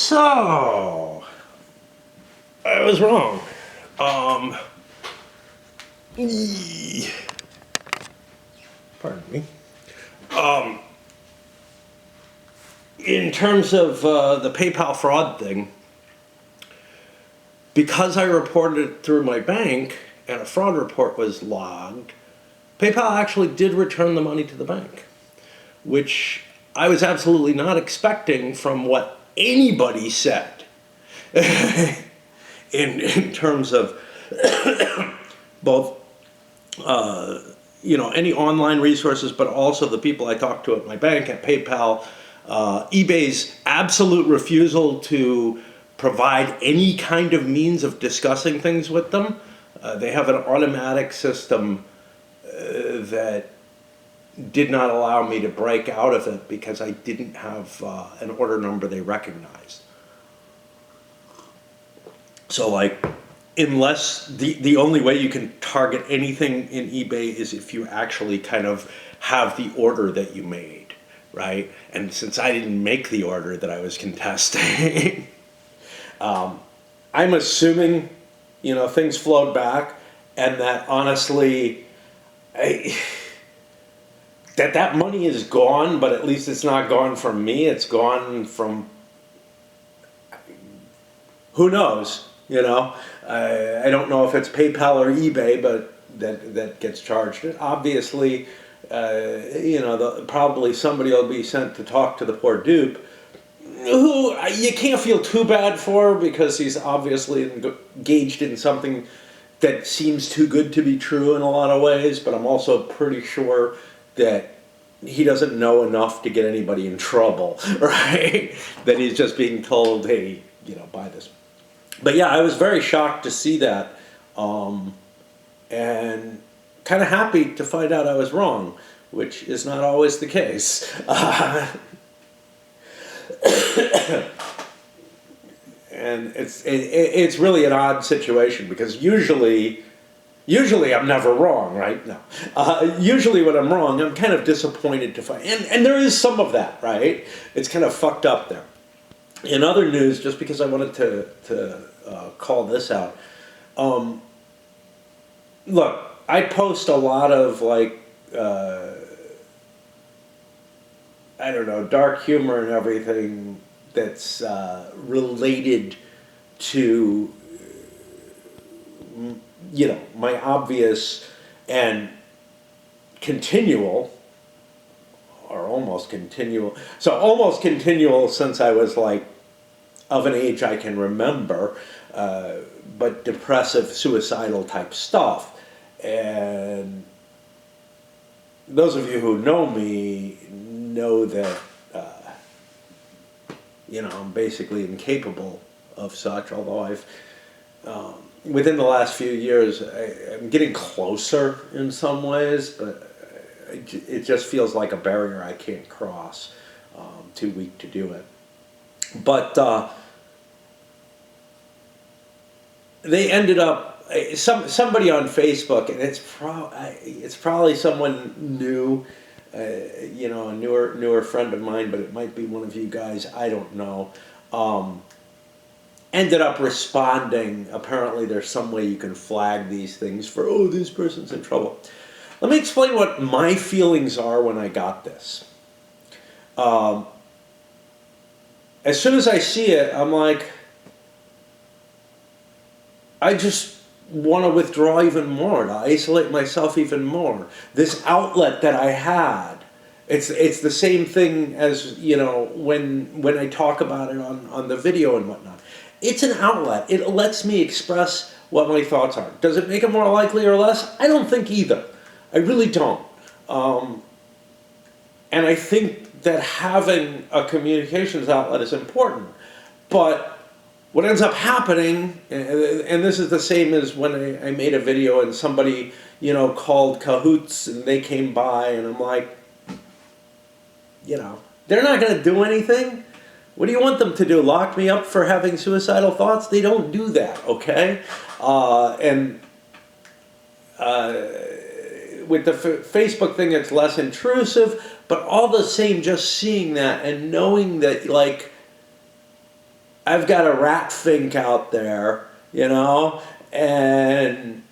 So, I was wrong. Pardon me. In terms of the PayPal fraud thing, because I reported it through my bank and a fraud report was logged, PayPal actually did return the money to the bank, which I was absolutely not expecting from what anybody said in terms of both any online resources, but also the people I talked to at my bank, at PayPal, eBay's absolute refusal to provide any kind of means of discussing things with them. They have an automatic system that did not allow me to break out of it because I didn't have an order number they recognized. So unless the only way you can target anything in eBay is if you actually kind of have the order that you made, right? And since I didn't make the order that I was contesting, I'm assuming, things flowed back, and that honestly, that money is gone, but at least it's not gone from me. It's gone from, who knows, I don't know if it's PayPal or eBay, but that gets charged. And obviously, probably somebody will be sent to talk to the poor dupe, who you can't feel too bad for because he's obviously engaged in something that seems too good to be true in a lot of ways, but I'm also pretty sure that he doesn't know enough to get anybody in trouble, right? That he's just being told, hey, buy this. But yeah, I was very shocked to see that, and kind of happy to find out I was wrong, which is not always the case. And it's really an odd situation because usually I'm never wrong, right? No. Usually when I'm wrong, I'm kind of disappointed to find, and there is some of that, right? It's kind of fucked up there. In other news, just because I wanted to call this out, look, I post a lot of dark humor and everything that's related to, my obvious and continual, or almost continual, since I was of an age I can remember, but depressive, suicidal type stuff. And those of you who know me know that, I'm basically incapable of such, although I've, within the last few years, I'm getting closer in some ways, but it just feels like a barrier I can't cross. Too weak to do it. But they ended up, somebody on Facebook, and it's probably someone new, a newer friend of mine, but it might be one of you guys, I don't know, ended up responding. Apparently there's some way you can flag these things for, this person's in trouble. Let me explain what my feelings are when I got this. As soon as I see it, I'm like, I just want to withdraw even more, to isolate myself even more. This outlet that I had, it's the same thing as, when I talk about it on the video and whatnot. It's an outlet. It lets me express what my thoughts are. Does it make it more likely or less? I don't think either. I really don't. And I think that having a communications outlet is important. But what ends up happening, and this is the same as when I made a video and somebody, called Cahoots and they came by and I'm like, they're not going to do anything. What do you want them to do? Lock me up for having suicidal thoughts? They don't do that, okay? With the Facebook thing, it's less intrusive, but all the same, just seeing that and knowing that, I've got a rat fink out there, and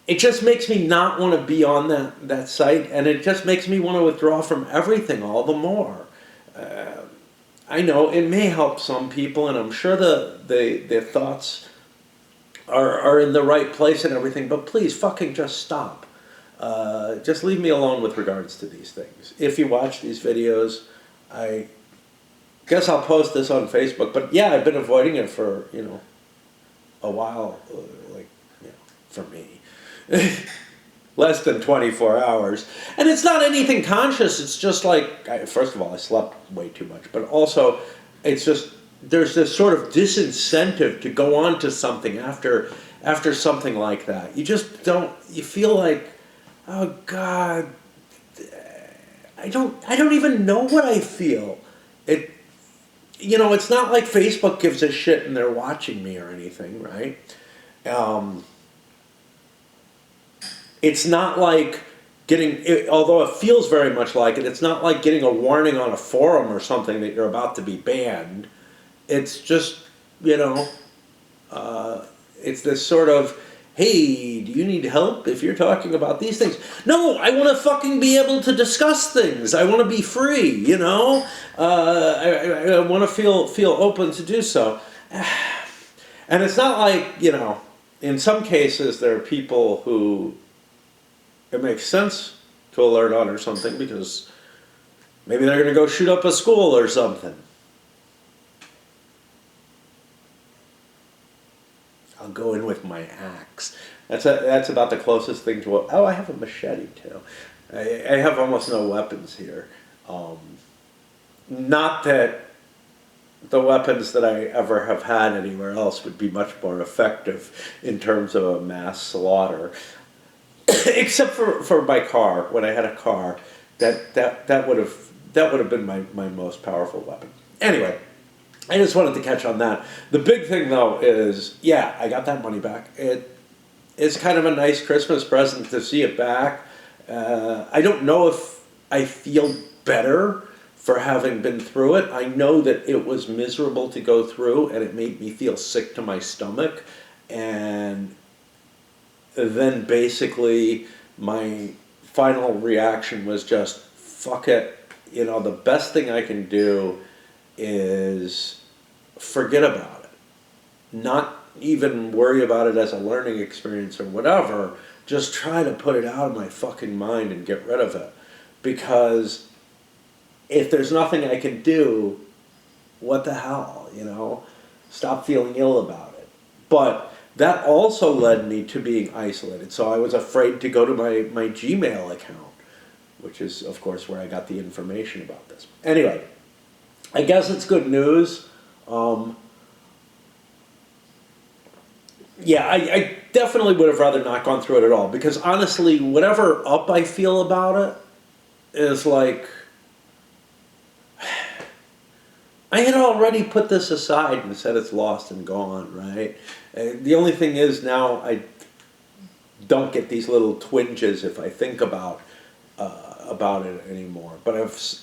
it just makes me not want to be on that site, and it just makes me want to withdraw from everything all the more. I know it may help some people, and I'm sure their thoughts are in the right place and everything, but please fucking just stop. Just leave me alone with regards to these things. If you watch these videos, I guess I'll post this on Facebook, but yeah, I've been avoiding it for, a while, for me. Less than 24 hours. And it's not anything conscious, it's just like, first of all, I slept way too much, but also, it's just, there's this sort of disincentive to go on to something after something like that. You just don't, you feel like, oh God, I don't even know what I feel. It's not like Facebook gives a shit and they're watching me or anything, right? It's not like although it feels very much like it, it's not like getting a warning on a forum or something that you're about to be banned. It's just, it's this sort of, hey, do you need help if you're talking about these things? No, I want to fucking be able to discuss things. I want to be free, I want to feel open to do so. And it's not like, in some cases there are people who it makes sense to alert on or something because maybe they're going to go shoot up a school or something. I'll go in with my axe. That's about the closest thing to I have a machete too. I have almost no weapons here. Not that the weapons that I ever have had anywhere else would be much more effective in terms of a mass slaughter. Except for my car. When I had a car, that would have been my most powerful weapon. Anyway, I just wanted to catch on that. The big thing though is, yeah, I got that money back. It is kind of a nice Christmas present to see it back. I don't know if I feel better for having been through it. I know that it was miserable to go through, and it made me feel sick to my stomach, and then basically my final reaction was just, fuck it. The best thing I can do is forget about it. Not even worry about it as a learning experience or whatever. Just try to put it out of my fucking mind and get rid of it. Because if there's nothing I can do, what the hell, Stop feeling ill about it. But that also led me to being isolated. So I was afraid to go to my Gmail account, which is, of course, where I got the information about this. Anyway, I guess it's good news. Yeah, I definitely would have rather not gone through it at all. Because honestly, whatever up I feel about it is like, I had already put this aside and said it's lost and gone, right? The only thing is now I don't get these little twinges if I think about it anymore. But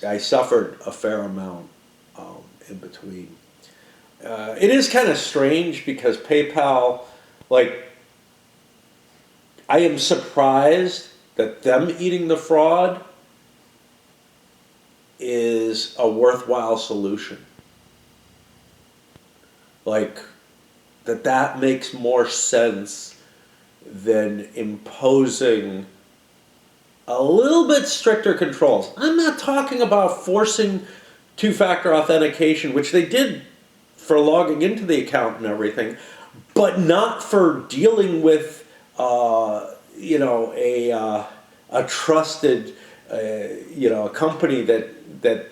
I suffered a fair amount in between. It is kind of strange because PayPal, I am surprised that them eating the fraud is a worthwhile solution. That makes more sense than imposing a little bit stricter controls. I'm not talking about forcing two-factor authentication, which they did for logging into the account and everything, but not for dealing with, a trusted, a company that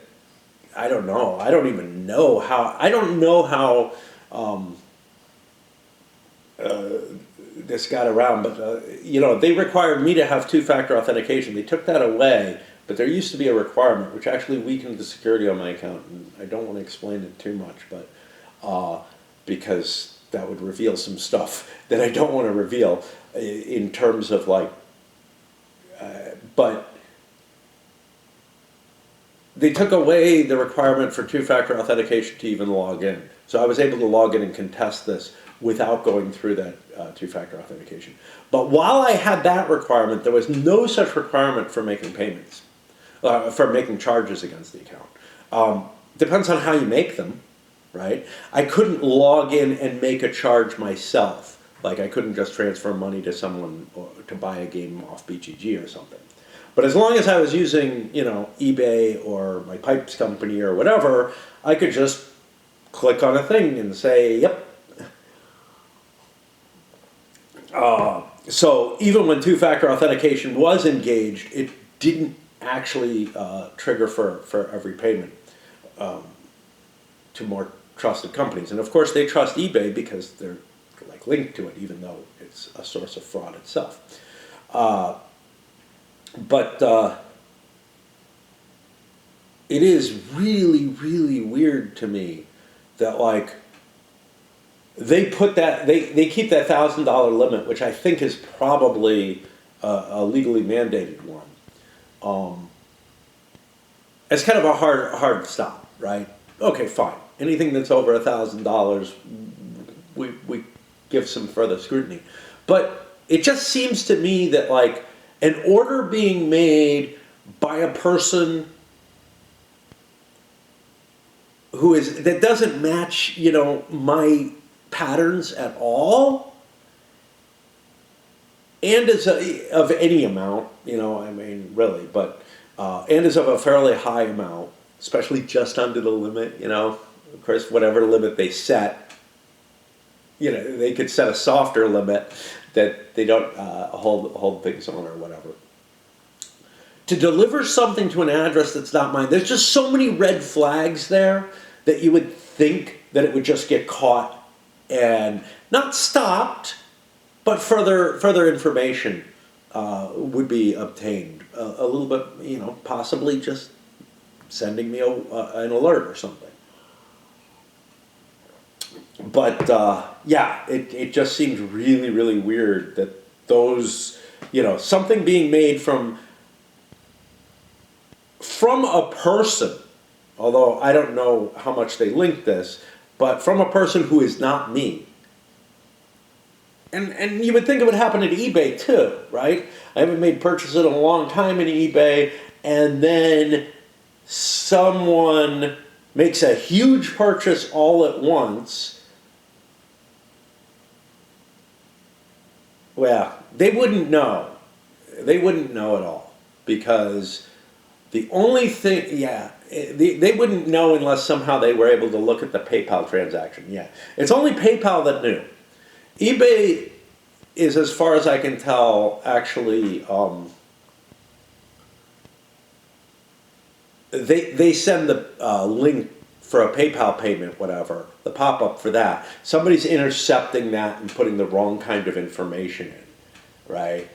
I don't know. I don't even know how. I don't know how this got around, but they required me to have two-factor authentication. They took that away, but there used to be a requirement which actually weakened the security on my account. And I don't want to explain it too much, but because that would reveal some stuff that I don't want to reveal in terms of but they took away the requirement for two-factor authentication to even log in. So I was able to log in and contest this without going through that two-factor authentication. But while I had that requirement, there was no such requirement for making payments, for making charges against the account. Depends on how you make them, right? I couldn't log in and make a charge myself. Like I couldn't just transfer money to someone to buy a game off BGG or something. But as long as I was using, eBay or my pipes company or whatever, I could just click on a thing and say, yep. So even when two-factor authentication was engaged, it didn't actually trigger for every payment to more trusted companies. And of course they trust eBay because they're like linked to it, even though it's a source of fraud itself. But it is really, really weird to me that like they put that they keep that $1,000 limit, which I think is probably a legally mandated one. It's kind of a hard stop, right? Okay, fine. Anything that's over $1,000, we give some further scrutiny. But it just seems to me that like an order being made by a person that doesn't match, my patterns at all, and is of any amount, really, but and is of a fairly high amount, especially just under the limit, of course, whatever limit they set, they could set a softer limit that they don't hold things on or whatever. To deliver something to an address that's not mine, there's just so many red flags there that you would think that it would just get caught and not stopped, but further information would be obtained. A little bit, possibly just sending me an alert or something. But yeah, it just seemed really, really weird that those, something being made from a person, although I don't know how much they linked this, but from a person who is not me. And you would think it would happen at eBay too, right? I haven't made purchases in a long time in eBay, and then someone makes a huge purchase all at once. Well, they wouldn't know. They wouldn't know at all, because the only thing, they wouldn't know unless somehow they were able to look at the PayPal transaction. Yeah, it's only PayPal that knew. eBay is, as far as I can tell, actually they send the link for a PayPal payment, whatever, the pop-up for that. Somebody's intercepting that and putting the wrong kind of information in, right?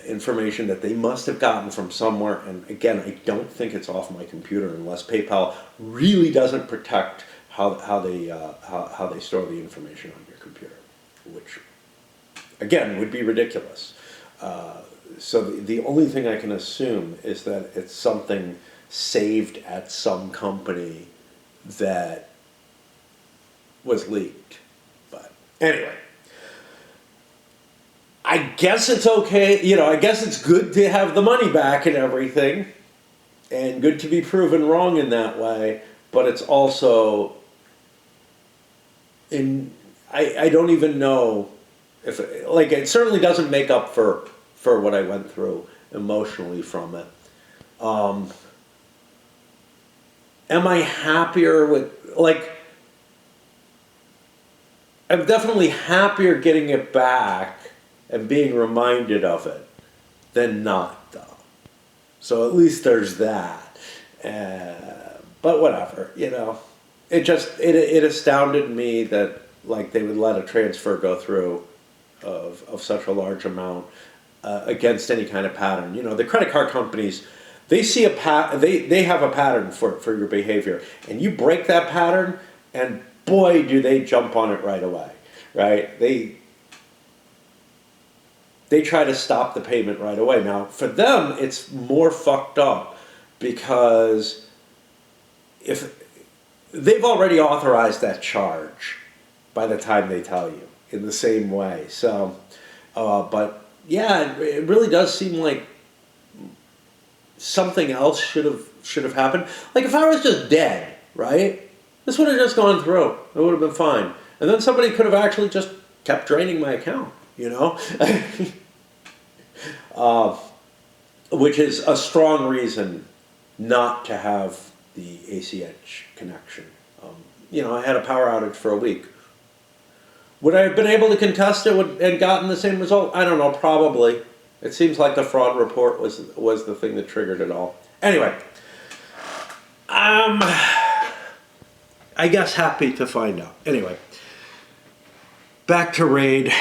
Information that they must have gotten from somewhere, and again, I don't think it's off my computer unless PayPal really doesn't protect how they store the information on your computer, which again would be ridiculous. So the only thing I can assume is that it's something saved at some company that was leaked. But anyway, I guess it's okay, I guess it's good to have the money back and everything, and good to be proven wrong in that way, but it's also, I don't even know if, it certainly doesn't make up for what I went through emotionally from it. Am I happier with, I'm definitely happier getting it back and being reminded of it than not, though. So at least there's that. But whatever, it astounded me that they would let a transfer go through of such a large amount against any kind of pattern. The credit card companies, they see they have a pattern for your behavior, and you break that pattern, and boy, do they jump on it right away, right? They try to stop the payment right away. Now, for them, it's more fucked up because if they've already authorized that charge by the time they tell you in the same way. So, but yeah, it really does seem like something else should have happened. Like if I was just dead, right? This would have just gone through. It would have been fine. And then somebody could have actually just kept draining my account, you know? Which is a strong reason not to have the ACH connection. I had a power outage for a week. Would I have been able to contest it and gotten the same result? I don't know, probably. It seems like the fraud report was the thing that triggered it all. Anyway, I guess happy to find out. Anyway, back to Raid.